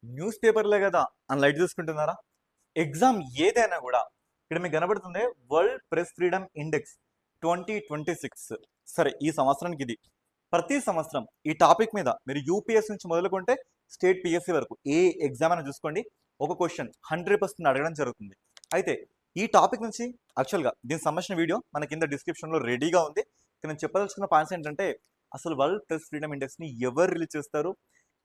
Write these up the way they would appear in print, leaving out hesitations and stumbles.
News పేపర్లే కదా అని light తీసుకుంటున్నారా? ఎగ్జామ్ ఏదైనా కూడా ఇక్కడ మీకు కనబడుతుంది వరల్డ్ ప్రెస్ ఫ్రీడమ్ ఇండెక్స్ 2026. సరే, ఈ సంవత్సరానికి ఇది. ప్రతి సంవత్సరం ఈ టాపిక్ మీద మీరు యూపీఎస్ నుంచి మొదలుకుంటే స్టేట్ పిఎస్సి వరకు ఏ ఎగ్జామ్ అయినా చూసుకోండి, ఒక క్వశ్చన్ 100% అడగడం జరుగుతుంది. అయితే ఈ టాపిక్ నుంచి యాక్చువల్గా దీనికి సంబంధించిన వీడియో మన కింద డిస్క్రిప్షన్లో రెడీగా ఉంది. ఇక్కడ నేను చెప్పదలుచుకున్న పాయింట్స్ ఏంటంటే, అసలు వరల్డ్ ప్రెస్ ఫ్రీడమ్ ఇండెక్స్ని ఎవరు రిలీజ్ చేస్తారు,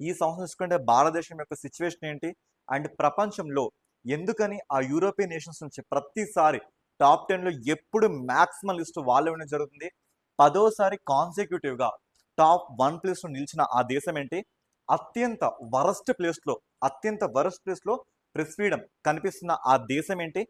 ఈ సంవత్సరం చూసుకుంటే భారతదేశం యొక్క సిచ్యువేషన్ ఏంటి, అండ్ ప్రపంచంలో ఎందుకని ఆ యూరోపియన్ నేషన్స్ నుంచి ప్రతిసారి టాప్ 10లో ఎప్పుడు మ్యాక్సిమం లిస్ట్ వాళ్ళు ఇవ్వడం జరుగుతుంది, 10వ సారి కాన్సిక్యూటివ్గా టాప్ 1 ప్లేస్లో నిలిచిన ఆ దేశం ఏంటి, అత్యంత వరస్ట్ ప్లేస్లో ప్రెస్ ఫ్రీడమ్ కనిపిస్తున్న ఆ దేశం ఏంటి,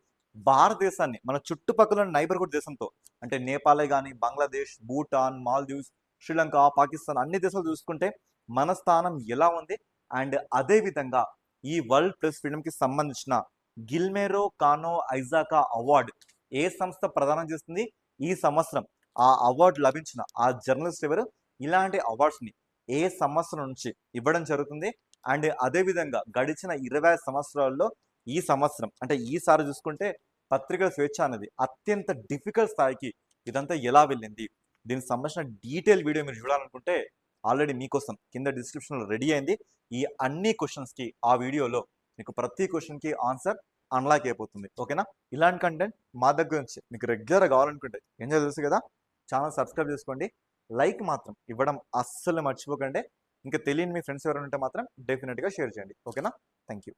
భారతదేశాన్ని మన చుట్టుపక్కల నైబర్హుడ్ దేశంతో అంటే నేపాలే కానీ, బంగ్లాదేశ్, భూటాన్, మాల్దీవ్స్, శ్రీలంక, పాకిస్తాన్ అన్ని దేశాలు చూసుకుంటే మన స్థానం ఎలా ఉంది, అండ్ అదే విధంగా ఈ వరల్డ్ ప్రెస్ ఫ్రీడమ్ కి సంబంధించిన గిల్మెరో కానో ఐజాకా అవార్డు ఏ సంస్థ ప్రదానం చేస్తుంది ఈ సంవత్సరం, ఆ అవార్డు లభించిన ఆ జర్నలిస్ట్ ఎవరు, ఇలాంటి అవార్డ్స్ ని ఏ సంవత్సరం నుంచి ఇవ్వడం జరుగుతుంది, అండ్ అదే విధంగా గడిచిన 20 సంవత్సరాల్లో ఈ సంవత్సరం అంటే ఈసారి చూసుకుంటే పత్రికల స్వేచ్ఛ అనేది అత్యంత డిఫికల్ట్ స్థాయికి ఇదంతా ఎలా వెళ్ళింది, దీనికి సంబంధించిన డీటెయిల్ వీడియో మీరు చూడాలనుకుంటే ఆల్రెడీ మీకోసం కింద డిస్క్రిప్షన్లో రెడీ అయింది. ఈ అన్ని క్వశ్చన్స్కి ఆ వీడియోలో మీకు ప్రతి క్వశ్చన్కి ఆన్సర్ అన్లాక్ అయిపోతుంది. ఓకేనా? ఇలాంటి కంటెంట్ మా దగ్గర నుంచి మీకు రెగ్యులర్గా కావాలనుకుంటే ఏం చేయాలి తెలుసు కదా, ఛానల్ సబ్స్క్రైబ్ చేసుకోండి, లైక్ మాత్రం ఇవ్వడం అస్సలు మర్చిపోకండి. ఇంకా తెలియని మీ ఫ్రెండ్స్ ఎవరైనా ఉంటే మాత్రం డెఫినెట్గా షేర్ చేయండి. ఓకేనా? Thank you.